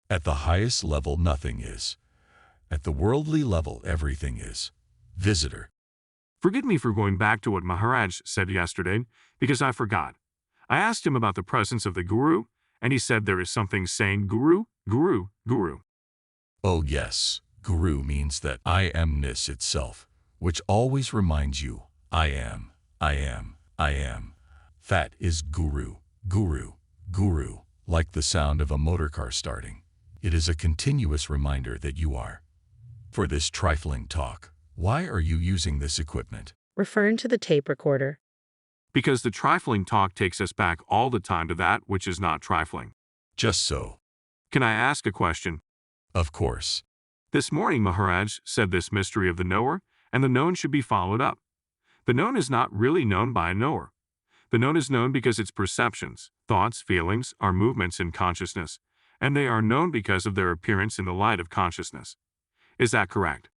At the highest level, nothing is. At the worldly level, everything is. Visitor. Forgive me for going back to what Maharaj said yesterday, because I forgot. I asked him about the presence of the Guru, and he said there is something saying Guru, Guru, Guru. Oh yes, Guru means that I amness itself, which always reminds you, I am, I am, I am. That is Guru, Guru, Guru, like the sound of a motorcar starting. It is a continuous reminder that you are. For this trifling talk, why are you using this equipment? Referring to the tape recorder. Because the trifling talk takes us back all the time to that which is not trifling. Just so. Can I ask a question? Of course. This morning Maharaj said this mystery of the knower, and the known should be followed up. The known is not really known by a knower. The known is known because its perceptions, thoughts, feelings are movements in consciousness, and they are known because of their appearance in the light of consciousness. Is that correct?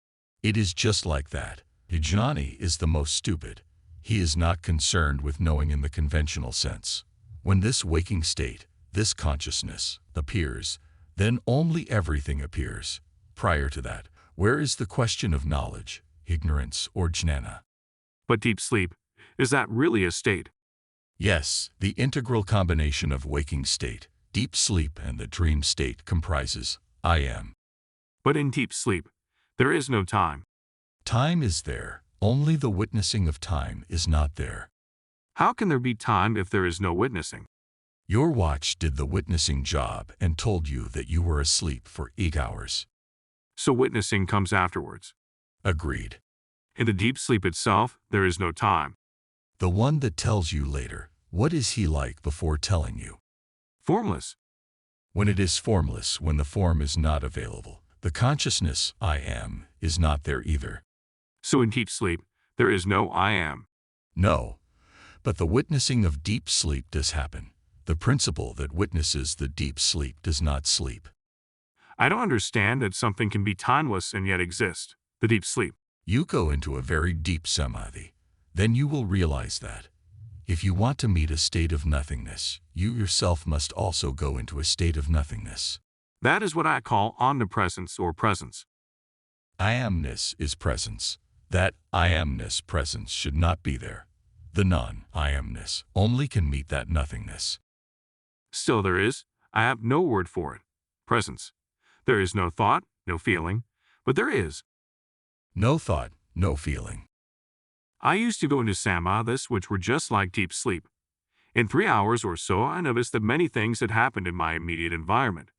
It is just like that. The jnani is the most stupid. He is not concerned with knowing in the conventional sense. When this waking state, this consciousness, appears, then only everything appears. Prior to that, where is the question of knowledge, ignorance, or jnana? But deep sleep, is that really a state? Yes, the integral combination of waking state, deep sleep, and the dream state comprises I am. But in deep sleep, there is no time. Time is there, only the witnessing of time is not there. How can there be time if there is no witnessing? Your watch did the witnessing job and told you that you were asleep for 8 hours. So witnessing comes afterwards. Agreed. In the deep sleep itself, there is no time. The one that tells you later, what is he like before telling you? Formless. When it is formless, when the form is not available, the consciousness, I am, is not there either. So in deep sleep, there is no I am. No. But the witnessing of deep sleep does happen. The principle that witnesses the deep sleep does not sleep. I don't understand that something can be timeless and yet exist. The deep sleep. You go into a very deep samadhi. Then you will realize that. If you want to meet a state of nothingness, you yourself must also go into a state of nothingness. That is what I call omnipresence or presence. I amness is presence. That I amness presence should not be there. The non-I amness only can meet that nothingness. Still there is, I have no word for it, presence. There is no thought, no feeling, but there is. No thought, no feeling. I used to go into samadhis which were just like deep sleep. In 3 hours or so I noticed that many things had happened in my immediate environment.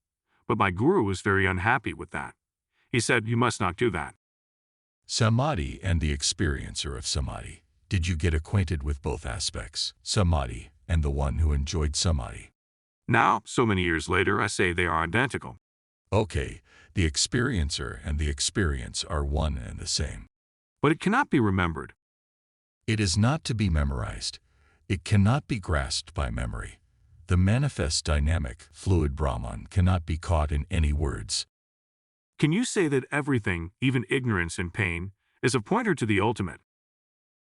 But my guru was very unhappy with that. He said, you must not do that. Samadhi and the experiencer of samadhi. Did you get acquainted with both aspects, samadhi and the one who enjoyed samadhi? Now, so many years later, I say they are identical. Okay, the experiencer and the experience are one and the same. But it cannot be remembered. It is not to be memorized. It cannot be grasped by memory. The manifest dynamic, fluid Brahman cannot be caught in any words. Can you say that everything, even ignorance and pain, is a pointer to the ultimate?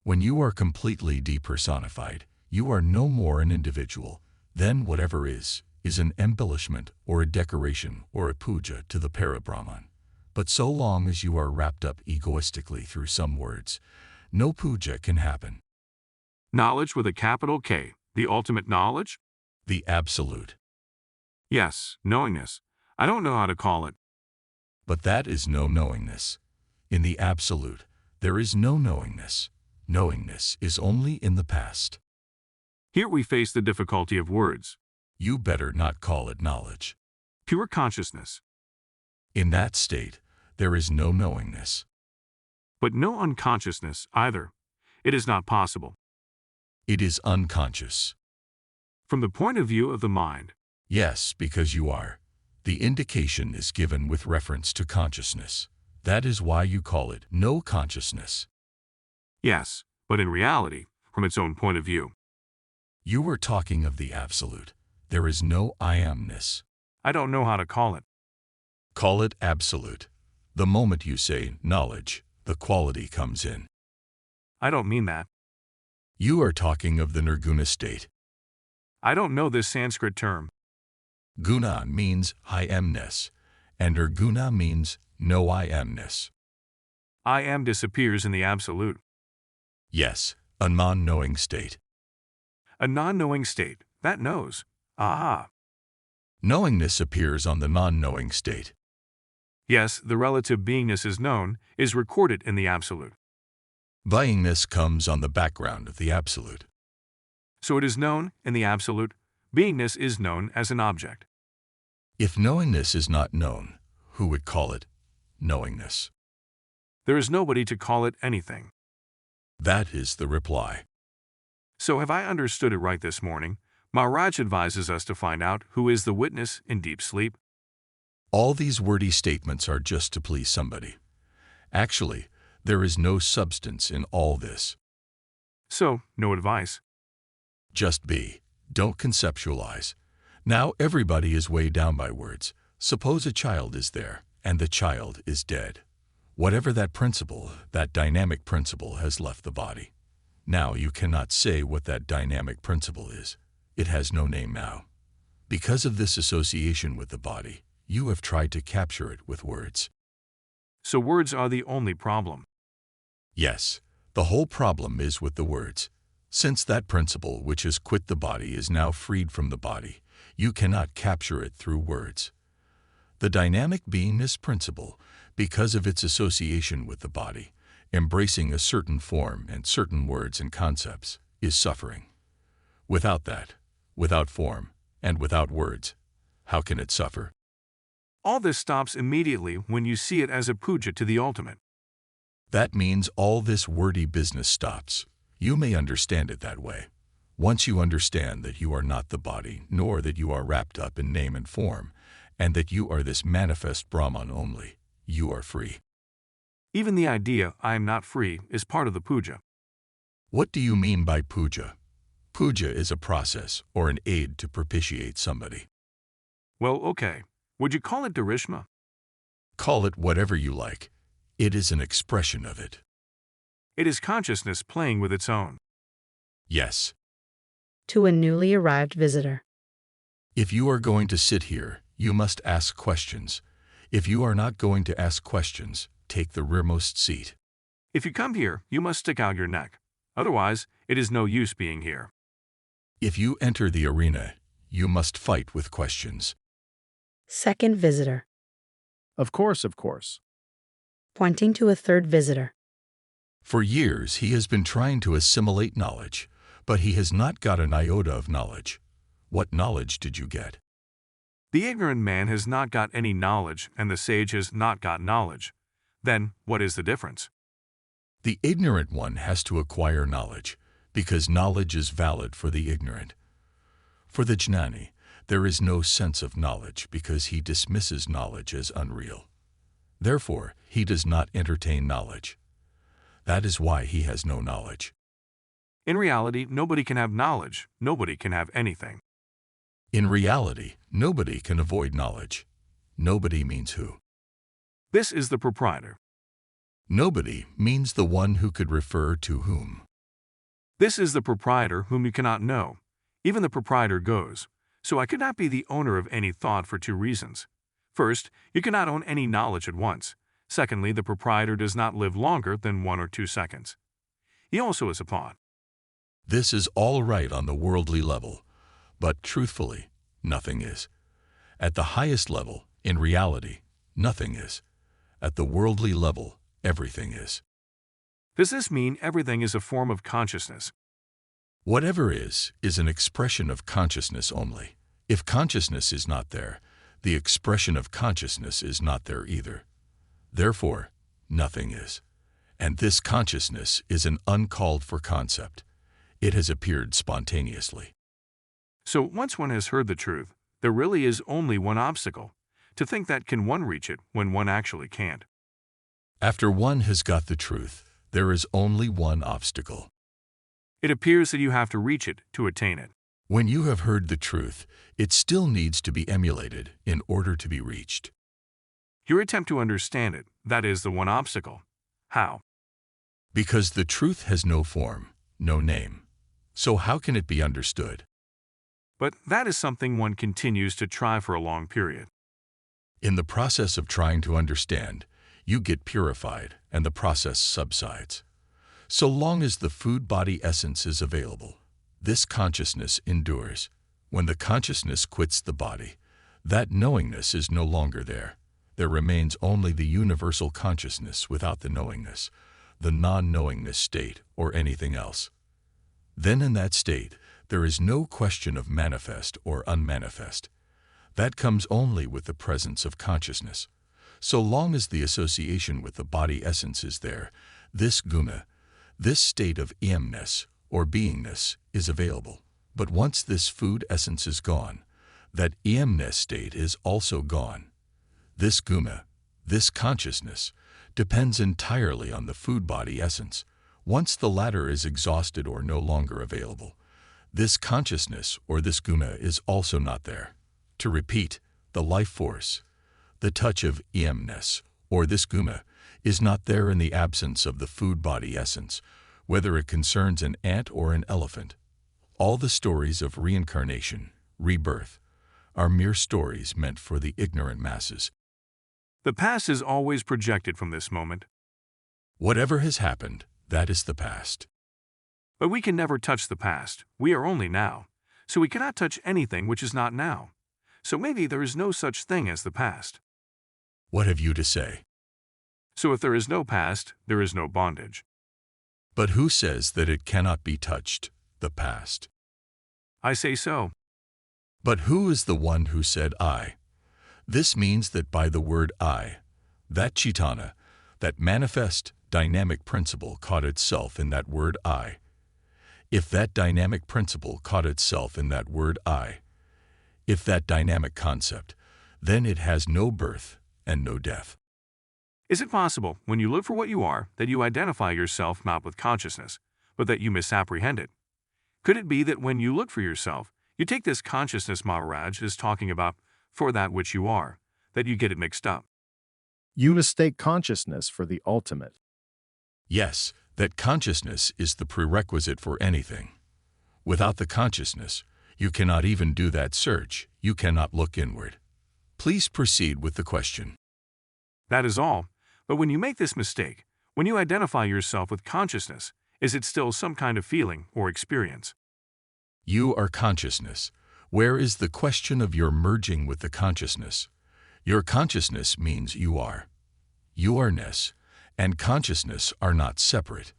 When you are completely depersonified, you are no more an individual. Then whatever is an embellishment or a decoration or a puja to the para-Brahman. But so long as you are wrapped up egoistically through some words, no puja can happen. Knowledge with a capital K, the ultimate knowledge? The absolute. Yes, knowingness. I don't know how to call it. But that is no knowingness. In the absolute, there is no knowingness. Knowingness is only in the past. Here we face the difficulty of words. You better not call it knowledge. Pure consciousness. In that state, there is no knowingness. But no unconsciousness either. It is not possible. It is unconscious. From the point of view of the mind. Yes, because you are. The indication is given with reference to consciousness. That is why you call it no consciousness. Yes, but in reality, from its own point of view. You were talking of the absolute. There is no I amness. I don't know how to call it. Call it absolute. The moment you say knowledge, the quality comes in. I don't mean that. You are talking of the nirguna state. I don't know this Sanskrit term. Guna means I amness, and nirguna means no I amness. I am disappears in the absolute. Yes, a non-knowing state. A non-knowing state, that knows. Aha. Knowingness appears on the non-knowing state. Yes, the relative beingness is known, is recorded in the absolute. Beingness comes on the background of the absolute. So it is known in the absolute. Beingness is known as an object. If knowingness is not known, who would call it knowingness? There is nobody to call it anything. That is the reply. So have I understood it right this morning? Maharaj advises us to find out who is the witness in deep sleep. All these wordy statements are just to please somebody. Actually, there is no substance in all this. So, no advice. Just be. Don't conceptualize. Now everybody is weighed down by words. Suppose a child is there, and the child is dead. Whatever that principle, that dynamic principle has left the body. Now you cannot say what that dynamic principle is. It has no name now. Because of this association with the body, you have tried to capture it with words. So words are the only problem. Yes, the whole problem is with the words. Since that principle which has quit the body is now freed from the body, you cannot capture it through words. The dynamic beingness principle, because of its association with the body, embracing a certain form and certain words and concepts, is suffering. Without that, without form, and without words, how can it suffer? All this stops immediately when you see it as a puja to the ultimate. That means all this wordy business stops. You may understand it that way. Once you understand that you are not the body, nor that you are wrapped up in name and form, and that you are this manifest Brahman only, you are free. Even the idea, I am not free, is part of the puja. What do you mean by puja? Puja is a process or an aid to propitiate somebody. Well, okay. Would you call it Darishma? Call it whatever you like. It is an expression of it. It is consciousness playing with its own. Yes. To a newly arrived visitor. If you are going to sit here, you must ask questions. If you are not going to ask questions, take the rearmost seat. If you come here, you must stick out your neck. Otherwise, it is no use being here. If you enter the arena, you must fight with questions. Second visitor. Of course, of course. Pointing to a third visitor. For years he has been trying to assimilate knowledge, but he has not got an iota of knowledge. What knowledge did you get? The ignorant man has not got any knowledge, and the sage has not got knowledge. Then, what is the difference? The ignorant one has to acquire knowledge, because knowledge is valid for the ignorant. For the jnani, there is no sense of knowledge because he dismisses knowledge as unreal. Therefore, he does not entertain knowledge. That is why he has no knowledge. In reality, nobody can have knowledge. Nobody can have anything. In reality, nobody can avoid knowledge. Nobody means who? This is the proprietor. Nobody means the one who could refer to whom. This is the proprietor whom you cannot know. Even the proprietor goes. So I could not be the owner of any thought for two reasons. First, you cannot own any knowledge at once. Secondly, the proprietor does not live longer than 1 or 2 seconds. He also is a thought. This is all right on the worldly level, but truthfully, nothing is. At the highest level, in reality, nothing is. At the worldly level, everything is. Does this mean everything is a form of consciousness? Whatever is an expression of consciousness only. If consciousness is not there, the expression of consciousness is not there either. Therefore, nothing is. And this consciousness is an uncalled for concept. It has appeared spontaneously. So once one has heard the truth, there really is only one obstacle. To think that can one reach it when one actually can't. After one has got the truth, there is only one obstacle. It appears that you have to reach it to attain it. When you have heard the truth, it still needs to be emulated in order to be reached. Your attempt to understand it, that is the one obstacle. How? Because the truth has no form, no name. So how can it be understood? but that is something one continues to try for a long period. In the process of trying to understand, you get purified and the process subsides. So long as the food body essence is available, this consciousness endures. When the consciousness quits the body, that knowingness is no longer there. There remains only the universal consciousness without the knowingness, the non-knowingness state, or anything else. Then in that state, there is no question of manifest or unmanifest. That comes only with the presence of consciousness. So long as the association with the body essence is there, this guna, this state of beingness or beingness, is available. But once this food essence is gone, that beingness state is also gone. This guna, this consciousness, depends entirely on the food body essence. Once the latter is exhausted or no longer available, this consciousness or this guna is also not there. To repeat, the life force, the touch of beingness or this guna, is not there in the absence of the food body essence, whether it concerns an ant or an elephant. All the stories of reincarnation, rebirth, are mere stories meant for the ignorant masses. The past is always projected from this moment. Whatever has happened, that is the past. But we can never touch the past. We are only now. So we cannot touch anything which is not now. So maybe there is no such thing as the past. What have you to say? So if there is no past, there is no bondage. But who says that it cannot be touched, the past? I say so. But who is the one who said I? This means that by the word I, that Chaitanya, that manifest, dynamic principle caught itself in that word I. If that dynamic principle caught itself in that word I, if that dynamic concept, then it has no birth and no death. Is it possible, when you look for what you are, that you identify yourself not with consciousness, but that you misapprehend it? Could it be that when you look for yourself, you take this consciousness Maharaj is talking about for that which you are, that you get it mixed up? You mistake consciousness for the ultimate. Yes, that consciousness is the prerequisite for anything. Without the consciousness, you cannot even do that search, you cannot look inward. Please proceed with the question. That is all. But when you make this mistake, when you identify yourself with consciousness, is it still some kind of feeling or experience? You are consciousness. Where is the question of your merging with the consciousness? Your consciousness means you are. You are-ness and consciousness are not separate.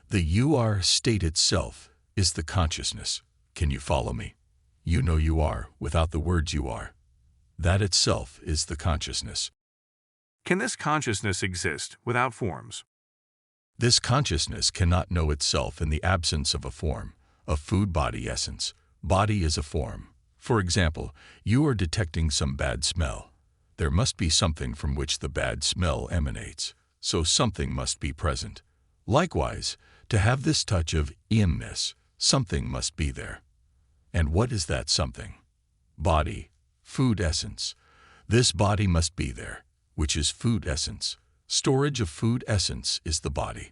The you are state itself is the consciousness. Can you follow me? You know you are without the words you are. That itself is the consciousness. Can this consciousness exist without forms? This consciousness cannot know itself in the absence of a form, a food body essence. Body is a form. For example, you are detecting some bad smell. There must be something from which the bad smell emanates, so something must be present. Likewise, to have this touch of beingness, something must be there. And what is that something? Body, food essence. This body must be there, which is food essence. Storage of food essence is the body.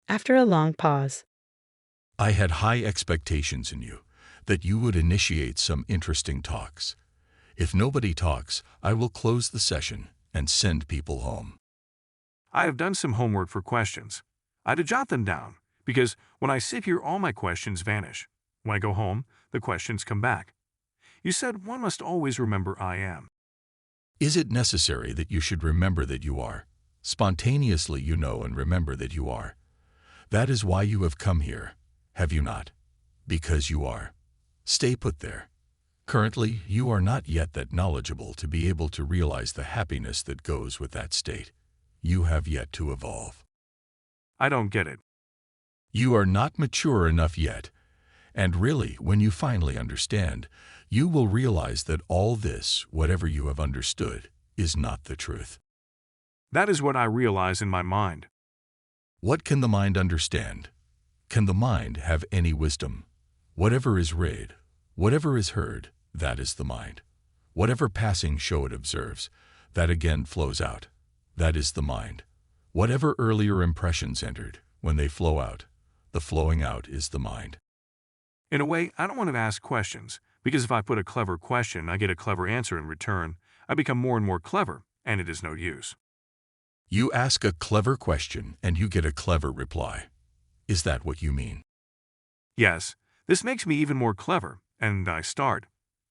After a long pause, I had high expectations in you, that you would initiate some interesting talks. If nobody talks, I will close the session and send people home. I have done some homework for questions. I had to jot them down, because when I sit here all my questions vanish. When I go home, the questions come back. You said one must always remember I am. Is it necessary that you should remember that you are? Spontaneously you know and remember that you are. That is why you have come here, have you not? Because you are. Stay put there. Currently, you are not yet that knowledgeable to be able to realize the happiness that goes with that state. You have yet to evolve. I don't get it. You are not mature enough yet. And really, when you finally understand, you will realize that all this, whatever you have understood, is not the truth. That is what I realize in my mind. What can the mind understand? Can the mind have any wisdom? Whatever is read, whatever is heard, that is the mind. Whatever passing show it observes, that again flows out. That is the mind. Whatever earlier impressions entered, when they flow out, the flowing out is the mind. In a way, I don't want to ask questions, Because if I put a clever question, I get a clever answer in return. I become more and more clever, and it is no use. You ask a clever question and you get a clever reply. Is that what you mean? Yes, this makes me even more clever, and I start.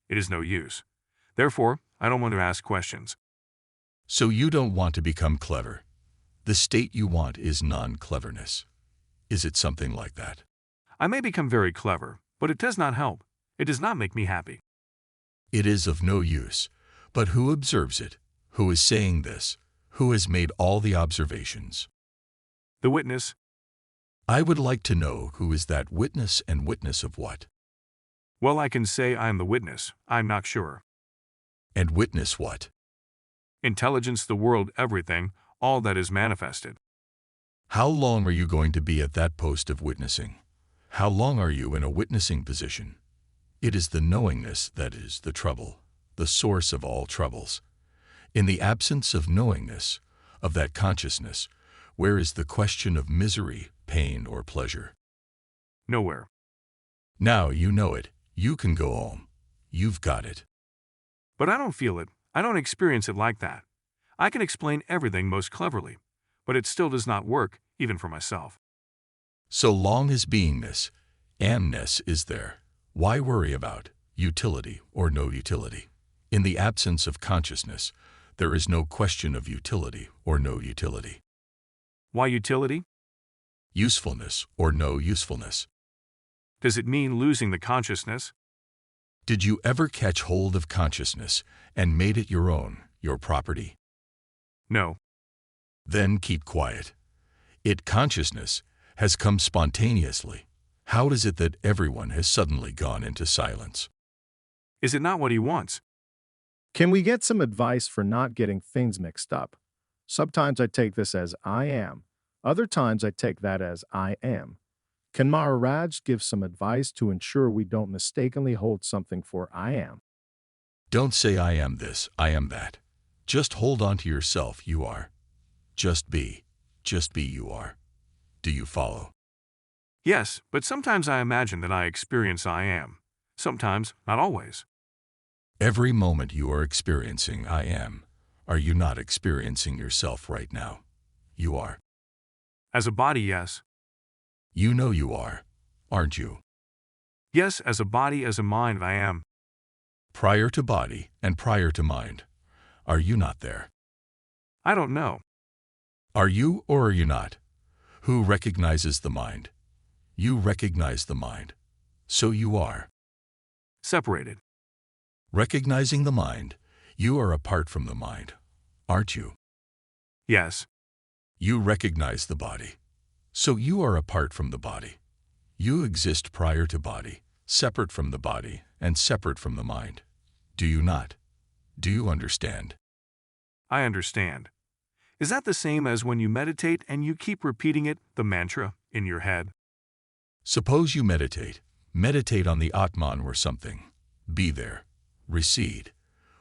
It is no use. Therefore, I don't want to ask questions. So you don't want to become clever. The state you want is non-cleverness. Is it something like that? I may become very clever, but it does not help. It does not make me happy. It is of no use. But who observes it? Who is saying this? Who has made all the observations? The witness. I would like to know who is that witness and witness of what? Well, I can say I am the witness. I'm not sure. And witness what? Intelligence, the world, everything, all that is manifested. How long are you going to be at that post of witnessing? How long are you in a witnessing position? It is the knowingness that is the trouble, the source of all troubles. In the absence of knowingness, of that consciousness, where is the question of misery, pain, or pleasure? Nowhere. Now you know it. You can go home. You've got it. But I don't feel it. I don't experience it like that. I can explain everything most cleverly, but it still does not work, even for myself. So long as beingness, amness is there, why worry about utility or no utility? In the absence of consciousness, there is no question of utility or no utility. Why utility? Usefulness or no usefulness. Does it mean losing the consciousness? Did you ever catch hold of consciousness and made it your own, your property? No. Then keep quiet. Consciousness, has come spontaneously. How is it that everyone has suddenly gone into silence? Is it not what he wants? Can we get some advice for not getting things mixed up? Sometimes I take this as I am. Other times I take that as I am. Can Maharaj give some advice to ensure we don't mistakenly hold something for I am? Don't say I am this, I am that. Just hold on to yourself, you are. Just be you are. Do you follow? Yes, but sometimes I imagine that I experience I am. Sometimes, not always. Every moment you are experiencing I am. Are you not experiencing yourself right now? You are. As a body, yes. You know you are, aren't you? Yes, as a body, as a mind, I am. Prior to body and prior to mind. Are you not there? I don't know. Are you or are you not? Who recognizes the mind? You recognize the mind. So you are. Separated. Recognizing the mind, you are apart from the mind, aren't you? Yes. You recognize the body. So you are apart from the body. You exist prior to body, separate from the body, and separate from the mind. Do you not? Do you understand? I understand. Is that the same as when you meditate and you keep repeating it, the mantra, in your head? Suppose you meditate. Meditate on the Atman or something. Be there. Recede.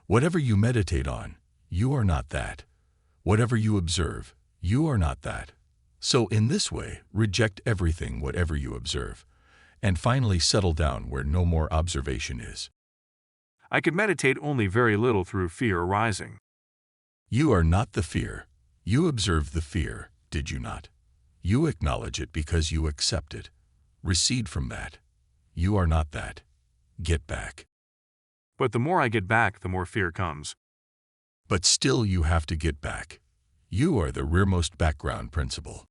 Whatever you meditate on, you are not that. Whatever you observe, you are not that. So in this way, reject everything whatever you observe, and finally settle down where no more observation is. I could meditate only very little through fear arising. You are not the fear. You observe the fear, did you not? You acknowledge it because you accept it. Recede from that. You are not that. Get back. But the more I get back, the more fear comes. But still you have to get back. You are the rearmost background principle.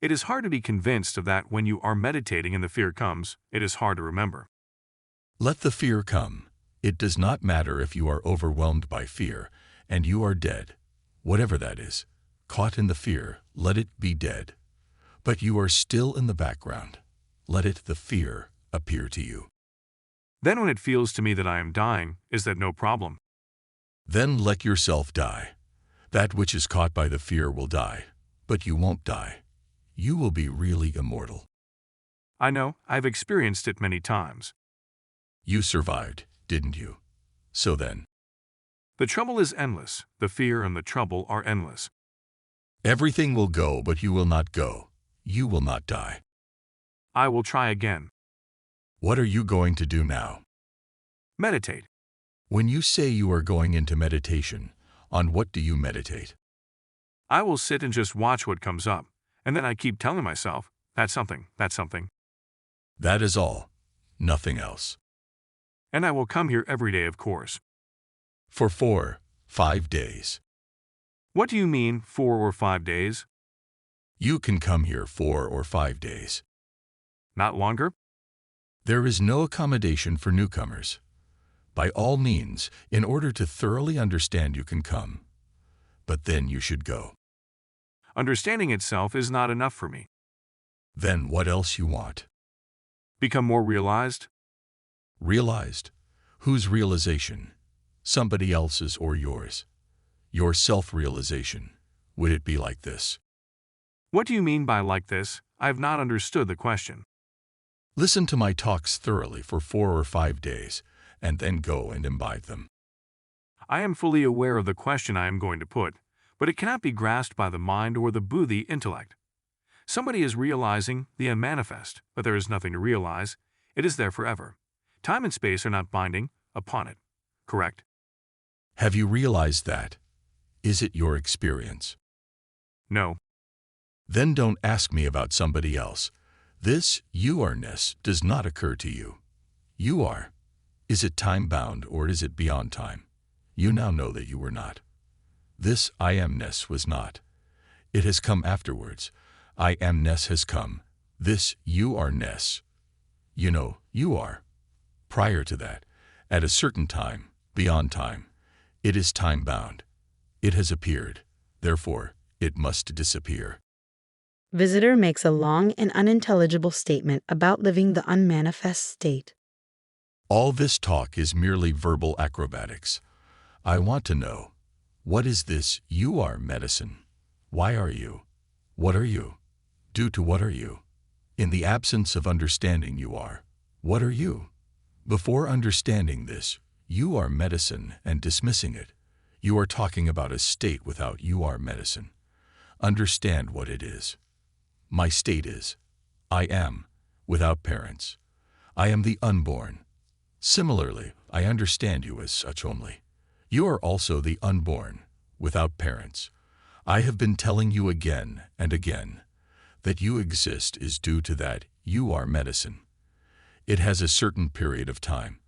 It is hard to be convinced of that when you are meditating and the fear comes. It is hard to remember. Let the fear come. It does not matter if you are overwhelmed by fear and you are dead. Whatever that is, caught in the fear, let it be dead. But you are still in the background. Let it, the fear, appear to you. Then when it feels to me that I am dying, is that no problem? Then let yourself die. That which is caught by the fear will die, but you won't die. You will be really immortal. I know, I've experienced it many times. You survived, didn't you? So then, The trouble is endless. The fear and the trouble are endless. everything will go, but you will not go. You will not die. I will try again. What are you going to do now? Meditate. When you say you are going into meditation, on what do you meditate? I will sit and just watch what comes up, and then I keep telling myself, that's something, that's something. That is all. Nothing else. And I will come here every day, of course. For 4, 5 days. What do you mean, 4 or 5 days? You can come here 4 or 5 days. Not longer? There is no accommodation for newcomers. By all means, in order to thoroughly understand, you can come. But then you should go. Understanding itself is not enough for me. Then what else you want? Become more realized? Realized? Whose realization? Somebody else's or yours? Your self-realization. Would it be like this? What do you mean by like this? I have not understood the question. Listen to my talks thoroughly for 4 or 5 days, and then go and imbibe them. I am fully aware of the question I am going to put, but it cannot be grasped by the mind or the buddhi intellect. Somebody is realizing the unmanifest, but there is nothing to realize. It is there forever. Time and space are not binding upon it. Correct? Have you realized that? Is it your experience? No. Then don't ask me about somebody else. This you-are-ness does not occur to you. You are. Is it time-bound or is it beyond time? You now know that you were not. This I am-ness was not. It has come afterwards. I am-ness has come. This you-are-ness. You know, you are. Prior to that, at a certain time, beyond time, it is time-bound. It has appeared. Therefore, it must disappear. Visitor makes a long and unintelligible statement about living the unmanifest state. All this talk is merely verbal acrobatics. I want to know, what is this you are medicine? Why are you? What are you? Due to what are you? In the absence of understanding you are. What are you? Before understanding this, you are medicine and dismissing it. You are talking about a state without you are medicine. Understand what it is. My state is, I am, without parents. I am the unborn. Similarly, I understand you as such only. You are also the unborn, without parents. I have been telling you again and again that you exist is due to that you are medicine. It has a certain period of time.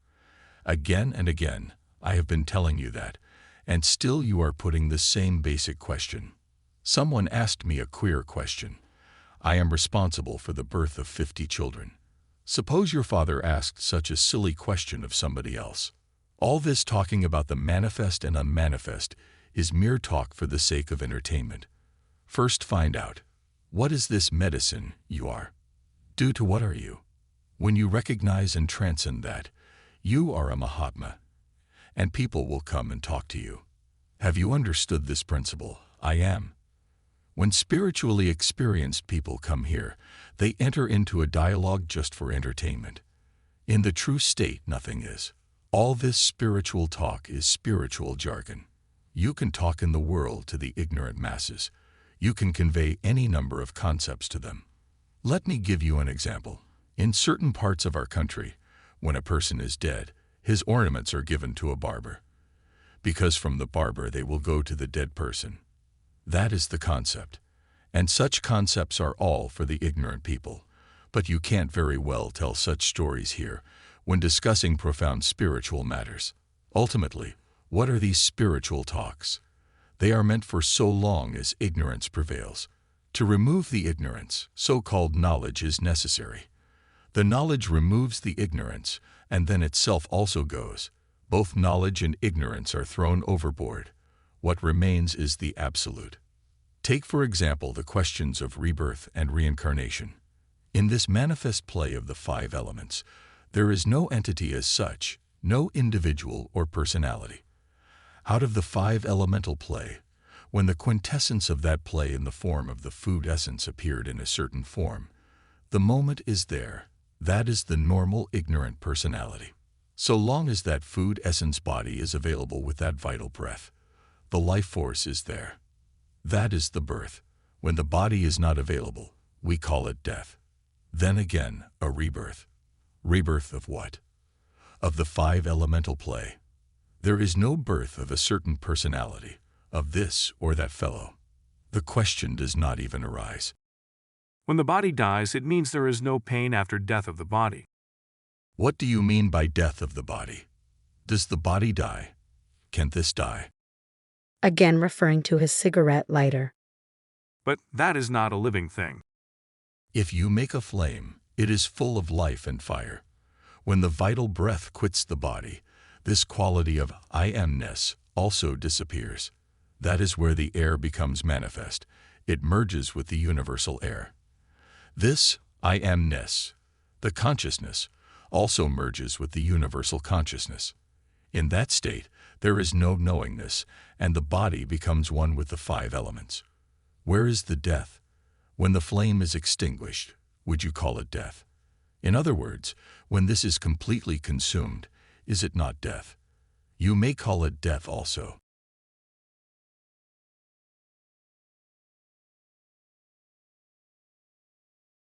Again and again, I have been telling you that, and still you are putting the same basic question. Someone asked me a queer question. I am responsible for the birth of 50 children. Suppose your father asked such a silly question of somebody else. All this talking about the manifest and unmanifest is mere talk for the sake of entertainment. First find out, what is this medicine you are? Due to what are you? When you recognize and transcend that, you are a Mahatma, and people will come and talk to you. Have you understood this principle, I am? When spiritually experienced people come here, they enter into a dialogue just for entertainment. In the true state, nothing is. All this spiritual talk is spiritual jargon. You can talk in the world to the ignorant masses. You can convey any number of concepts to them. Let me give you an example. In certain parts of our country, when a person is dead, his ornaments are given to a barber. Because from the barber they will go to the dead person. That is the concept. And such concepts are all for the ignorant people. But you can't very well tell such stories here when discussing profound spiritual matters. Ultimately, what are these spiritual talks? They are meant for so long as ignorance prevails. To remove the ignorance, so-called knowledge is necessary. The knowledge removes the ignorance, and then itself also goes. Both knowledge and ignorance are thrown overboard. What remains is the absolute. Take, for example, the questions of rebirth and reincarnation. In this manifest play of the 5 elements, there is no entity as such, no individual or personality. Out of the 5 elemental play, when the quintessence of that play in the form of the food essence appeared in a certain form, the moment is there. That is the normal ignorant personality. So long as that food essence body is available with that vital breath, the life force is there. That is the birth. When the body is not available, we call it death. Then again, a rebirth. Rebirth of what? of the five elemental play. There is no birth of a certain personality, of this or that fellow. The question does not even arise. When the body dies, it means there is no pain after death of the body. What do you mean by death of the body? Does the body die? Can this die? Again referring to his cigarette lighter. But that is not a living thing. If you make a flame, it is full of life and fire. When the vital breath quits the body, this quality of I amness also disappears. That is where the air becomes manifest. It merges with the universal air. This I amness, the consciousness, also merges with the universal consciousness. In that state, there is no knowingness, and the body becomes one with the five elements. Where is the death? When the flame is extinguished, would you call it death? In other words, when this is completely consumed, is it not death? You may call it death also.